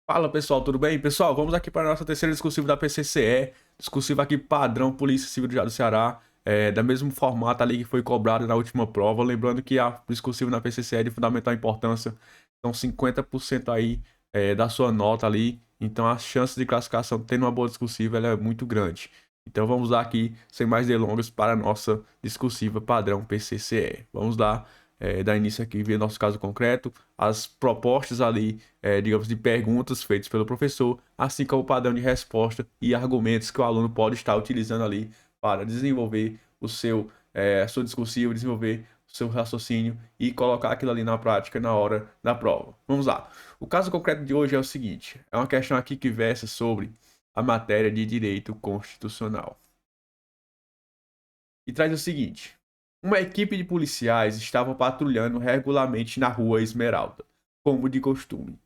Fala pessoal, tudo bem? Pessoal, vamos aqui para a nossa terceira discursiva da PCCE, discursiva aqui padrão Polícia Civil do Estado do Ceará, da mesmo formato ali que foi cobrado na última prova, lembrando que a discursiva na PCCE é de fundamental importância, são 50% aí da sua nota ali, então a chance de classificação tendo uma boa discursiva ela é muito grande. Então vamos lá aqui, sem mais delongas, para a nossa discursiva padrão PCCE. Vamos lá, dar início aqui, ver nosso caso concreto, as propostas ali digamos, de perguntas feitas pelo professor, assim como o padrão de resposta e argumentos que o aluno pode estar utilizando ali para desenvolver a sua discursiva, desenvolver o seu raciocínio e colocar aquilo ali na prática na hora da prova. Vamos lá. O caso concreto de hoje é o seguinte: é uma questão aqui que versa sobre a matéria de direito constitucional. E traz o seguinte: uma equipe de policiais estava patrulhando regularmente na rua Esmeralda, como de costume.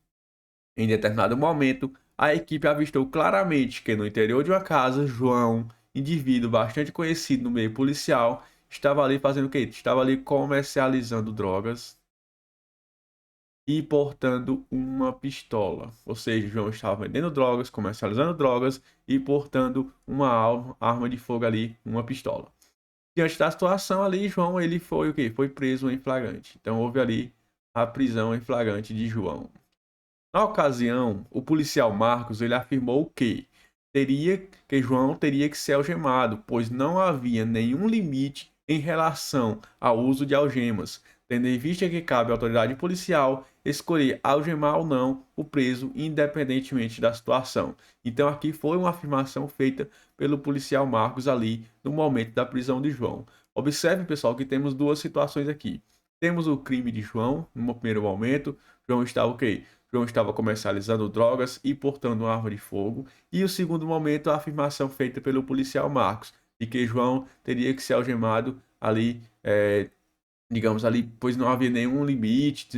Em determinado momento, a equipe avistou claramente que no interior de uma casa, João, indivíduo bastante conhecido no meio policial, estava ali fazendo o quê? Estava ali comercializando drogas e portando uma pistola. Ou seja, João estava vendendo drogas, comercializando drogas e portando uma arma de fogo ali, uma pistola. Diante da situação ali, João, ele foi o quê? Foi preso em flagrante. Então houve ali a prisão em flagrante de João. Na ocasião, o policial Marcos ele afirmou que João teria que ser algemado, pois não havia nenhum limite em relação ao uso de algemas, tendo em vista que cabe à autoridade policial escolher algemar ou não o preso, independentemente da situação. Então aqui foi uma afirmação feita pelo policial Marcos ali no momento da prisão de João. Observe, pessoal, que temos duas situações aqui. Temos o crime de João, no primeiro momento. João estava o quê? João estava comercializando drogas e portando uma arma de fogo. E o segundo momento, a afirmação feita pelo policial Marcos, de que João teria que ser algemado ali, digamos ali, pois não havia nenhum limite.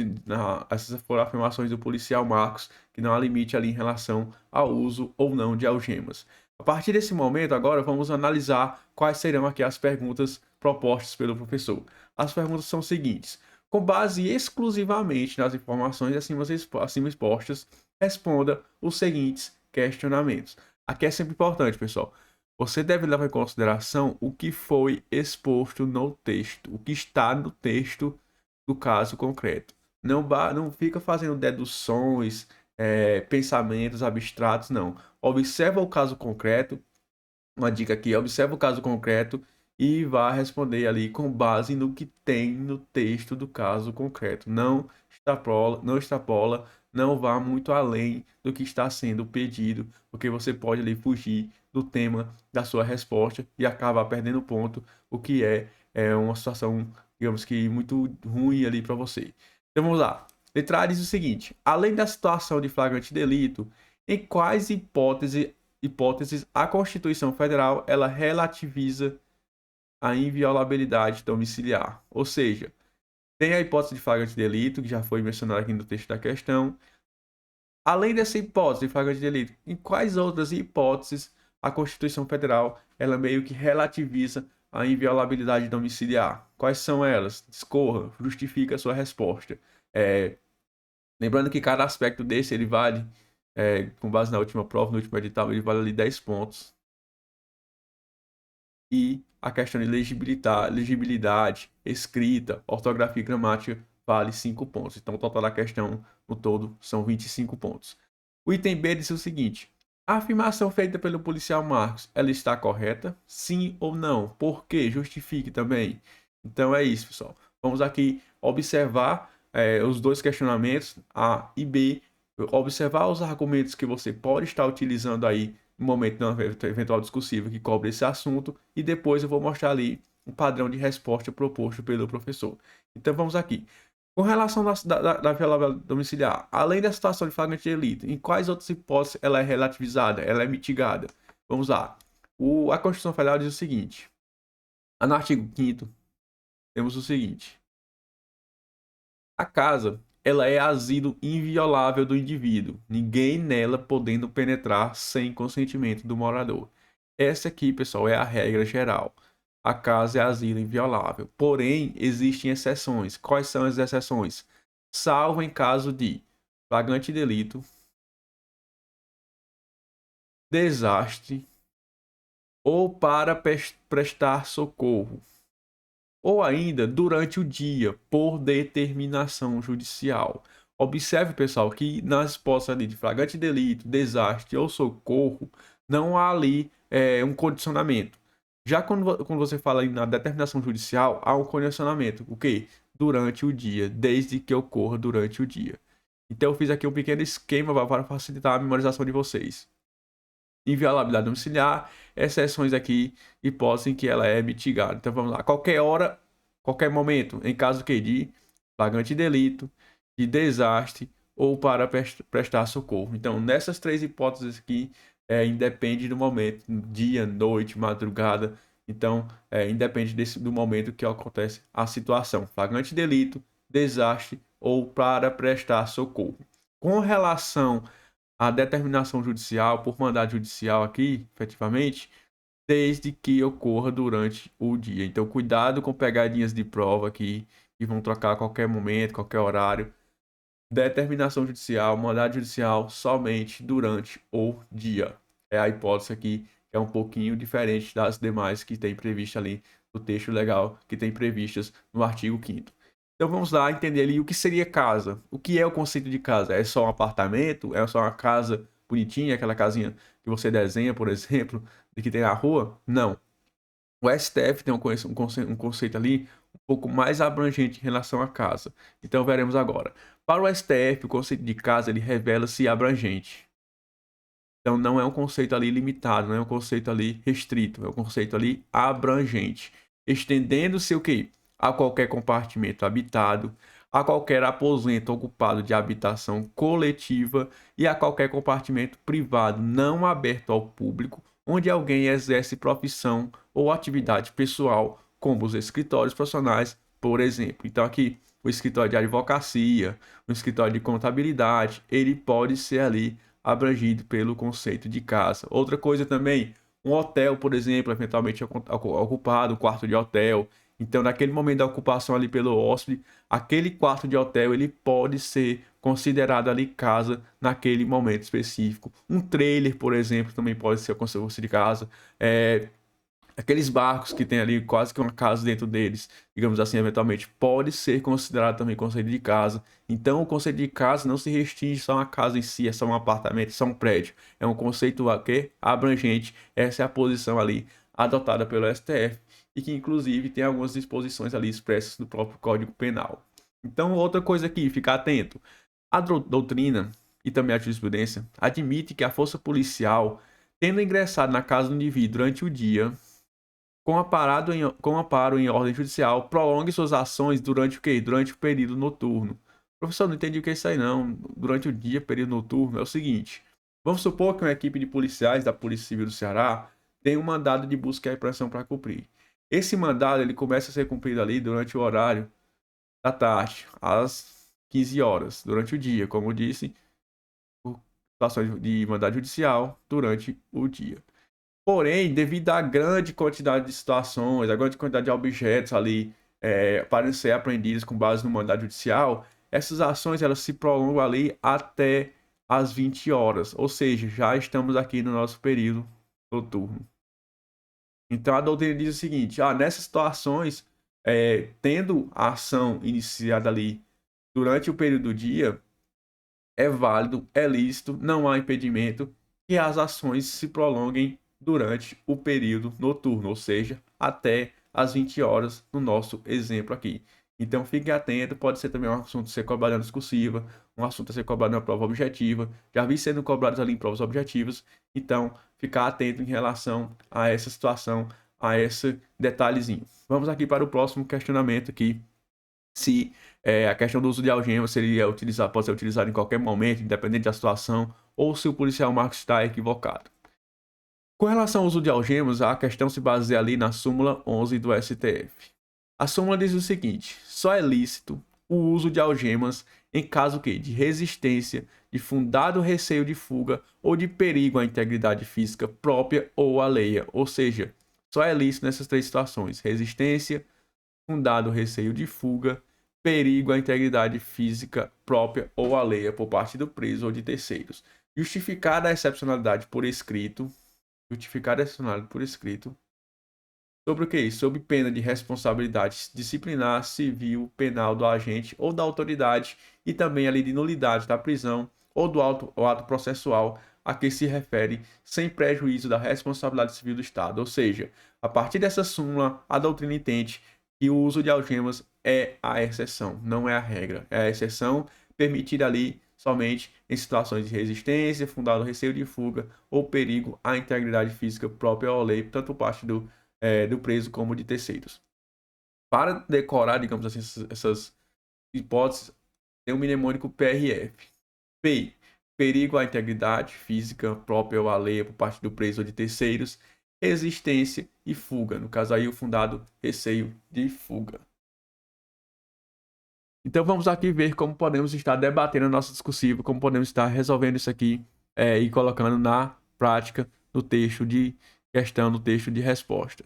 Essas foram afirmações do policial Marcos, que não há limite ali em relação ao uso ou não de algemas. A partir desse momento, agora vamos analisar quais serão aqui as perguntas propostas pelo professor. As perguntas são as seguintes: com base exclusivamente nas informações acima expostas, responda os seguintes questionamentos. Aqui é sempre importante, pessoal. Você deve levar em consideração o que foi exposto no texto, o que está no texto do caso concreto. Não fica fazendo deduções, pensamentos abstratos, não. Observa o caso concreto. Uma dica aqui: observa o caso concreto e vá responder ali com base no que tem no texto do caso concreto. Não extrapola, não vá muito além do que está sendo pedido, porque você pode ali fugir do tema da sua resposta e acabar perdendo ponto, o que é uma situação, digamos que muito ruim ali para você. Então vamos lá. Letra A diz o seguinte: além da situação de flagrante delito, em quais hipóteses, a Constituição Federal ela relativiza a inviolabilidade domiciliar. Ou seja, tem a hipótese de flagrante delito, que já foi mencionada aqui no texto da questão. Além dessa hipótese de flagrante delito, em quais outras hipóteses a Constituição Federal ela meio que relativiza a inviolabilidade domiciliar? Quais são elas? Discorra, justifique a sua resposta. É, lembrando que cada aspecto desse ele vale, com base na última prova, no último edital, ele vale ali 10 pontos. E a questão de legibilidade, escrita, ortografia e gramática vale 5 pontos. Então, o total da questão no todo são 25 pontos. O item B diz o seguinte: a afirmação feita pelo policial Marcos, ela está correta? Sim ou não? Por quê? Justifique também. Então é isso, pessoal. Vamos aqui observar os dois questionamentos, A e B, observar os argumentos que você pode estar utilizando aí no momento de uma eventual discursiva que cobre esse assunto, e depois eu vou mostrar ali um padrão de resposta proposto pelo professor. Então vamos aqui. Com relação da violabilidade domiciliar, além da situação de flagrante delito, em quais outras hipóteses ela é relativizada, ela é mitigada? Vamos lá. A Constituição Federal diz o seguinte: no artigo 5º, temos o seguinte: a casa, ela é asilo inviolável do indivíduo, ninguém nela podendo penetrar sem consentimento do morador. Essa aqui, pessoal, é a regra geral. A casa é asilo inviolável. Porém, existem exceções. Quais são as exceções? Salvo em caso de flagrante delito, desastre ou para prestar socorro, ou ainda durante o dia, por determinação judicial. Observe, pessoal, que nas hipóteses ali de flagrante delito, desastre ou socorro, não há ali um condicionamento. Já quando você fala aí na determinação judicial, há um condicionamento. O quê? Durante o dia, desde que ocorra durante o dia. Então eu fiz aqui um pequeno esquema para facilitar a memorização de vocês. Inviolabilidade domiciliar, exceções aqui, hipótese em que ela é mitigada. Então vamos lá, qualquer hora, qualquer momento, em caso que de flagrante delito, de desastre ou para prestar socorro. Então nessas três hipóteses aqui, independe do momento, dia, noite, madrugada. Então independe do momento que acontece a situação, flagrante delito, desastre ou para prestar socorro. Com relação a determinação judicial, por mandado judicial aqui, efetivamente, desde que ocorra durante o dia. Então, cuidado com pegadinhas de prova aqui, que vão trocar a qualquer momento, qualquer horário. Determinação judicial, mandado judicial, somente durante o dia. É a hipótese aqui, que é um pouquinho diferente das demais que tem previsto ali no texto legal, que tem previstas no artigo 5º. Então vamos lá entender ali o que seria casa. O que é o conceito de casa? É só um apartamento? É só uma casa bonitinha, aquela casinha que você desenha, por exemplo, de que tem na rua? Não. O STF tem um conceito ali um pouco mais abrangente em relação à casa. Então veremos agora. Para o STF, o conceito de casa ele revela-se abrangente. Então não é um conceito ali limitado, não é um conceito ali restrito, é um conceito ali abrangente, estendendo-se o quê? A qualquer compartimento habitado, a qualquer aposento ocupado de habitação coletiva e a qualquer compartimento privado não aberto ao público, onde alguém exerce profissão ou atividade pessoal, como os escritórios profissionais, por exemplo. Então aqui o escritório de advocacia, o escritório de contabilidade, ele pode ser ali abrangido pelo conceito de casa. Outra coisa também, um hotel, por exemplo, eventualmente ocupado, um quarto de hotel. Então, naquele momento da ocupação ali pelo hóspede, aquele quarto de hotel ele pode ser considerado ali casa naquele momento específico. Um trailer, por exemplo, também pode ser considerado de casa. Aqueles barcos que tem ali quase que uma casa dentro deles, digamos assim, eventualmente, pode ser considerado também conceito de casa. Então, o conceito de casa não se restringe só a uma casa em si, é só um apartamento, é só um prédio. É um conceito aqui abrangente. Essa é a posição ali adotada pelo STF e que, inclusive, tem algumas disposições ali expressas do próprio Código Penal. Então, outra coisa aqui, ficar atento. A doutrina e também a jurisprudência admite que a força policial, tendo ingressado na casa do indivíduo durante o dia, com amparo em ordem judicial, prolongue suas ações durante o quê? Durante o período noturno. Professor, não entendi o que é isso aí não. Durante o dia, período noturno, é o seguinte. Vamos supor que uma equipe de policiais da Polícia Civil do Ceará tem um mandado de busca e apreensão para cumprir. Esse mandado ele começa a ser cumprido ali durante o horário da tarde, às 15 horas, durante o dia, como eu disse, por situações de mandado judicial durante o dia. Porém, devido à grande quantidade de situações, à grande quantidade de objetos ali para ser apreendidos com base no mandado judicial, essas ações elas se prolongam ali até as 20 horas, ou seja, já estamos aqui no nosso período noturno. Então a doutrina diz o seguinte: nessas situações, tendo a ação iniciada ali durante o período do dia, é válido, é lícito, não há impedimento que as ações se prolonguem durante o período noturno, ou seja, até as 20 horas no nosso exemplo aqui. Então fique atento, pode ser também um assunto a ser cobrado na discursiva, um assunto a ser cobrado na prova objetiva. Já vi sendo cobrados ali em provas objetivas, então ficar atento em relação a essa situação, a esse detalhezinho. Vamos aqui para o próximo questionamento aqui. Se a questão do uso de algema pode ser utilizado em qualquer momento, independente da situação, ou se o policial Marcos está equivocado. Com relação ao uso de algemas, a questão se baseia ali na súmula 11 do STF. A súmula diz o seguinte: só é lícito o uso de algemas em caso de resistência, de fundado receio de fuga ou de perigo à integridade física própria ou alheia. Ou seja, só é lícito nessas três situações: resistência, fundado receio de fuga perigo à integridade física própria ou alheia por parte do preso ou de terceiros. Justificada a excepcionalidade por escrito, sobre o que? Sob pena de responsabilidade disciplinar, civil, penal do agente ou da autoridade e também ali de nulidade da prisão ou do ato processual a que se refere, sem prejuízo da responsabilidade civil do Estado. Ou seja, a partir dessa súmula, a doutrina entende que o uso de algemas é a exceção, não é a regra. É a exceção permitida ali somente em situações de resistência, fundado receio de fuga ou perigo à integridade física própria ou lei, tanto por parte do preso como de terceiros. Para decorar, digamos assim, essas hipóteses, tem o mnemônico PRF. P. Perigo à integridade física própria ou alheia por parte do preso ou de terceiros. Resistência e fuga. No caso aí, o fundado receio de fuga. Então vamos aqui ver como podemos estar debatendo a nossa discursiva, como podemos estar resolvendo isso aqui e colocando na prática no texto de questão, no texto de resposta.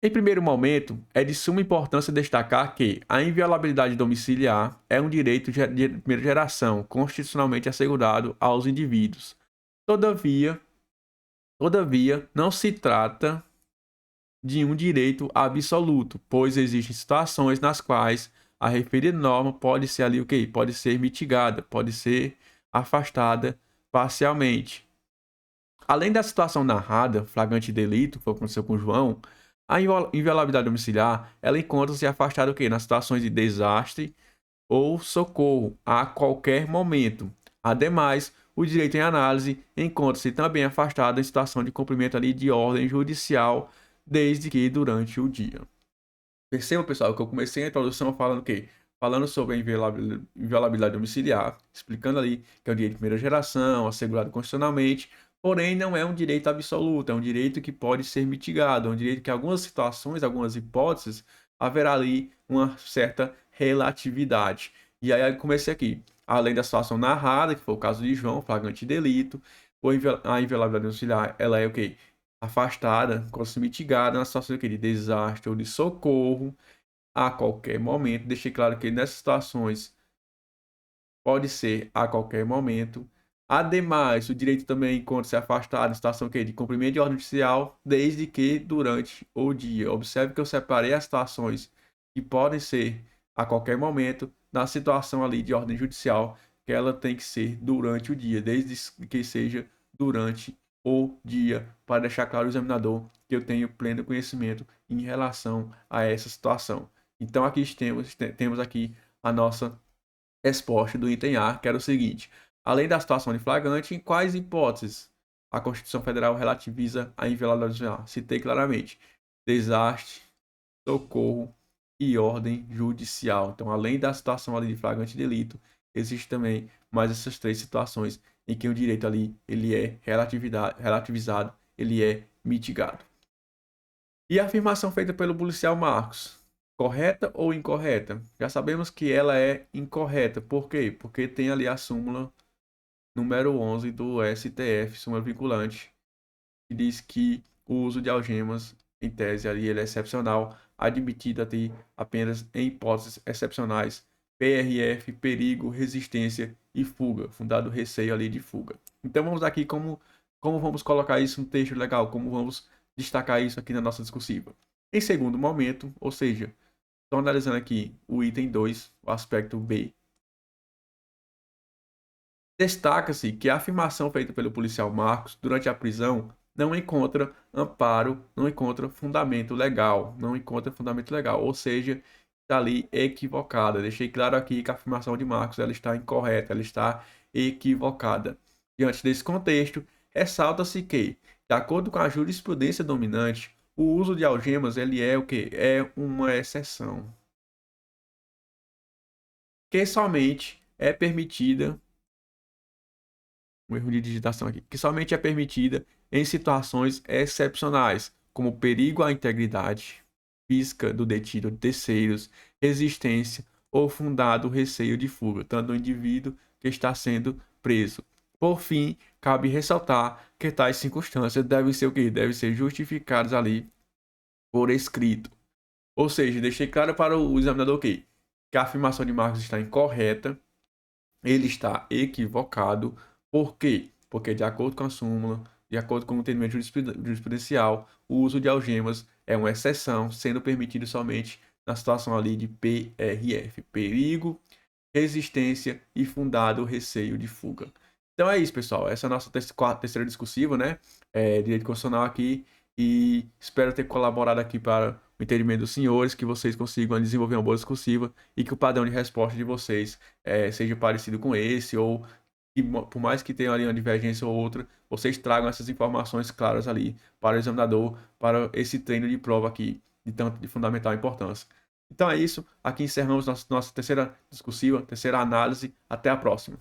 Em primeiro momento, é de suma importância destacar que a inviolabilidade domiciliar é um direito de primeira geração, constitucionalmente assegurado aos indivíduos. Todavia, não se trata de um direito absoluto, pois existem situações nas quais a referida norma pode ser ali o quê? Pode ser mitigada, pode ser afastada parcialmente. Além da situação narrada, flagrante delito, que foi o que aconteceu com o João, a inviolabilidade domiciliar, ela encontra-se afastada o quê? Nas situações de desastre ou socorro a qualquer momento. Ademais, o direito em análise encontra-se também afastado em situação de cumprimento ali de ordem judicial, desde que durante o dia. Perceba, pessoal, que eu comecei a introdução falando o quê? Falando sobre a inviolabilidade domiciliar, explicando ali que é um direito de primeira geração, assegurado constitucionalmente, porém não é um direito absoluto, é um direito que pode ser mitigado, é um direito que em algumas situações, algumas hipóteses, haverá ali uma certa relatividade. E aí eu comecei aqui, além da situação narrada, que foi o caso de João, flagrante delito, a inviolabilidade domiciliar, ela é o quê? Afastada, se mitigada na situação de desastre ou de socorro a qualquer momento. Deixei claro que nessas situações pode ser a qualquer momento. Ademais, o direito também encontra-se afastado em situação de cumprimento de ordem judicial, desde que durante o dia. Observe que eu separei as situações que podem ser a qualquer momento na situação ali de ordem judicial, que ela tem que ser durante o dia, desde que seja durante o dia, para deixar claro ao examinador que eu tenho pleno conhecimento em relação a essa situação. Então aqui temos aqui a nossa resposta do item A, que era o seguinte: além da situação de flagrante, em quais hipóteses a Constituição Federal relativiza a inviolabilidade judicial? Citei claramente: desastre, socorro e ordem judicial. Então, além da situação ali de flagrante delito, existe também mais essas três situações em que o direito ali ele é relativizado, ele é mitigado. E a afirmação feita pelo policial Marcos, correta ou incorreta? Já sabemos que ela é incorreta. Por quê? Porque tem ali a súmula número 11 do STF, súmula vinculante, que diz que o uso de algemas, em tese ali, ele é excepcional, admitido apenas em hipóteses excepcionais, PRF, perigo, resistência e fuga, fundado receio ali de fuga. Então vamos aqui como vamos colocar isso no texto legal, como vamos destacar isso aqui na nossa discursiva. Em segundo momento, ou seja, estou analisando aqui o item 2, o aspecto B. Destaca-se que a afirmação feita pelo policial Marcos durante a prisão não encontra amparo, não encontra fundamento legal, ou seja, está ali equivocada. Deixei claro aqui que a afirmação de Marcos ela está incorreta, ela está equivocada. Diante desse contexto, ressalta-se que, de acordo com a jurisprudência dominante, o uso de algemas ele é o que? É uma exceção que somente é permitida um erro de digitação aqui, que somente é permitida em situações excepcionais, como perigo à integridade física do detido de terceiros, resistência ou fundado receio de fuga, tanto do indivíduo que está sendo preso. Por fim, cabe ressaltar que tais circunstâncias devem ser o quê? Devem ser justificadas ali por escrito. Ou seja, deixei claro para o examinador que a afirmação de Marcos está incorreta, ele está equivocado. Por quê? Porque, de acordo com a súmula, de acordo com o entendimento jurisprudencial, o uso de algemas é uma exceção, sendo permitido somente na situação ali de PRF, perigo, resistência e fundado receio de fuga. Então é isso, pessoal. Essa é a nossa terceira discursiva, né? Direito constitucional aqui. E espero ter colaborado aqui para o entendimento dos senhores, que vocês consigam desenvolver uma boa discursiva e que o padrão de resposta de vocês seja parecido com esse, ou que, por mais que tenha ali uma divergência ou outra, vocês tragam essas informações claras ali para o examinador, para esse treino de prova aqui, de tanto de fundamental importância. Então é isso. Aqui encerramos nossa terceira discursiva, terceira análise. Até a próxima.